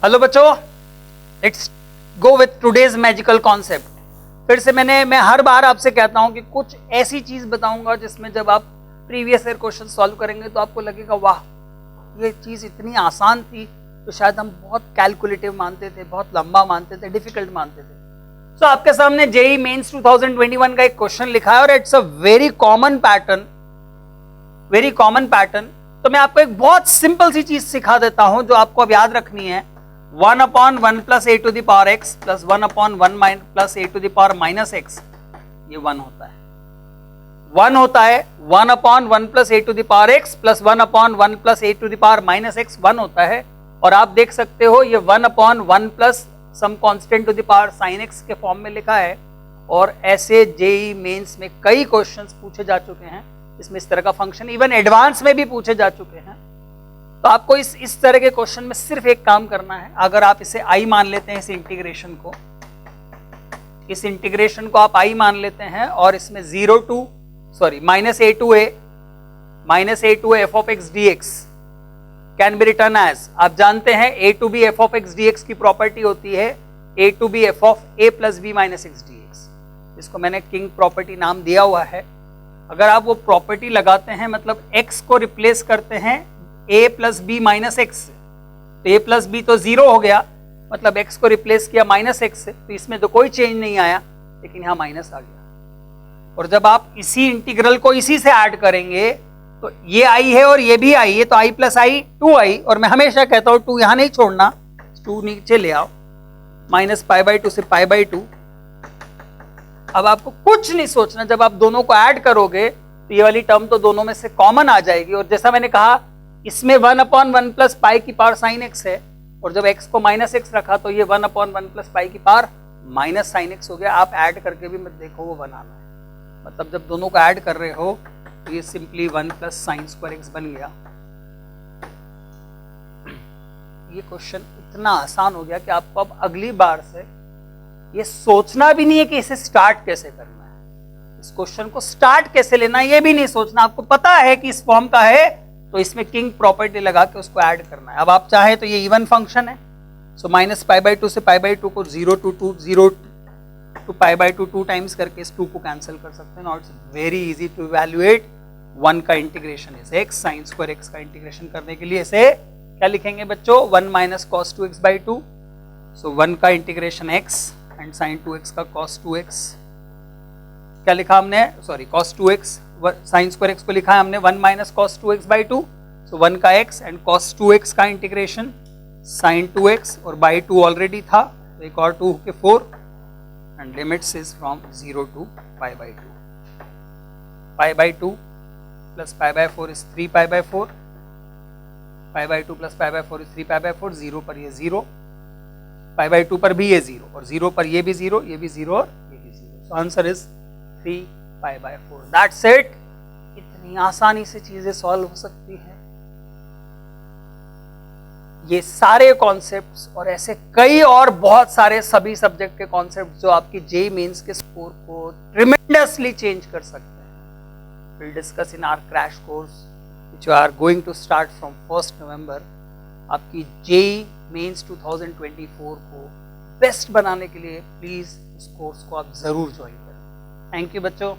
Hello बच्चों, let's go with today's magical concept. फिर से मैं हर बार आपसे कहता हूं कि कुछ ऐसी चीज बताऊंगा जिसमें जब आप प्रीवियस ईयर क्वेश्चन सॉल्व करेंगे तो आपको लगेगा वाह, ये चीज इतनी आसान थी तो शायद हम बहुत कैलकुलेटिव मानते थे, बहुत लंबा मानते थे, डिफिकल्ट मानते थे। तो आपके सामने जेईई मेंस 2021 का एक क्वेश्चन लिखा है और it's a very common pattern. तो मैं आपको एक बहुत सिंपल सी चीज सिखा देता हूं जो आपको अब याद रखनी है। 1/1 plus a to the power x plus 1/1 plus a to the power minus x, ये 1 होता है। 1/1 plus a to the power x plus 1/1 plus a to the power minus x 1 होता है। और आप देख सकते हो ये 1/1 plus some constant to the power sine x के फॉर्म में लिखा है। और ऐसे जेईई मेंस में कई क्वेश्चंस पूछे जा चुके हैं, इसमें इस तरह का फंक्शन इवन एडवांस में भी पूछे जा चुके हैं। तो आपको इस तरह के क्वेश्चन में सिर्फ एक काम करना है। अगर आप इसे आई मान लेते हैं, इस इंटीग्रेशन को आप आई मान लेते हैं और इसमें minus a to f of x d x can be written as, आप जानते हैं a to b f of x d x की प्रॉपर्टी होती है a to b f of a plus b minus x d x, इसको मैंने king property नाम दिया हुआ है। अगर आप वो प्रॉपर्टी लगाते हैं, मतलब x को रिप्लेस करते हैं a plus b minus x से, तो a प्लस बी तो 0 हो गया, मतलब x को रिप्लेस किया माइनस एक्स से, तो इसमें तो कोई चेंज नहीं आया, लेकिन यहाँ माइनस आ गया। और जब आप इसी इंटीग्रल को इसी से ऐड करेंगे तो ये i है और ये भी i है, तो i प्लस आई 2i, और मैं हमेशा कहता हूँ 2 यहाँ नहीं छोड़ना, 2 नीचे ले आओ, माइनस π/2 से π/2। अब आपको कुछ नहीं सोचना, जब आप दोनों को ऐड करोगे तो ये वाली टर्म तो दोनों में से कॉमन आ जाएगी। और जैसा मैंने कहा, इसमें 1/1 प्लस पाई की पावर साइन एक्स है, और जब x को माइनस एक्स रखा तो ये 1/1 प्लस पाई की पावर माइनस साइन एक्स हो गया। आप ऐड करके भी मत देखो, वो बनाना है, मतलब जब दोनों को ऐड कर रहे हो तो ये simply 1 plus sine square x बन गया। ये क्वेश्चन इतना आसान हो गया कि आपको अब अगली बार से ये सोचना भी नहीं है कि इसे स्टार्ट कैसे करना है, इस क्वेश्चन को स्टार्ट कैसे लेना है ये भी नहीं सोचना। आपको पता है कि इस फॉर्म का है, तो इसमें किंग प्रॉपर्टी लगा के उसको ऐड करना है। अब आप चाहे तो ये इवन फंक्शन है, सो माइनस π/2 से π/2 को 0 टू π/2 2 टाइम्स करके इस 2 को कैंसिल कर सकते हैं। It's very easy to evaluate 1 का integration is x, sine square x का इंटीग्रेशन करने के लिए इसे क्या लिखेंगे बच्चों, 1 माइनस cos 2x/2, सो 1 का integration x and sign 2x का cos 2x, क्या लिखा हमने, sorry cos 2x, sign square x को लिखा है हमने 1 माइनस cos 2x/2, सो 1 का x एंड cos 2x का इंटीग्रेशन साइन 2x, और बाई 2 ऑलरेडी था, तो एक और 2 के 4, and limits is from 0 to π/2, π/2 plus π/4 is 3π/4, π/2 plus π/4 is 3π/4, 0 पर ये 0, π/2 पर भी ये 0, और 0 पर ये भी 0, ये भी 0 और ये भी 0, so answer is 3π/4। That's it. इतनी आसानी से चीजें सॉल्व हो सकती हैं। ये सारे कॉन्सेप्ट्स और ऐसे कई और बहुत सारे सभी सब्जेक्ट के कॉन्सेप्ट्स जो आपकी जेईई मेंस के स्कोर को ट्रिमेंडसली चेंज कर सकते हैं, will discuss in our crash course which are going to start from 1 November. आपकी जेईई मेंस 2024 को बेस्ट बनाने के लिए प्लीज इस कोर्स को आप जरूर ज्वाइन करें। थैंक यू बच्चों।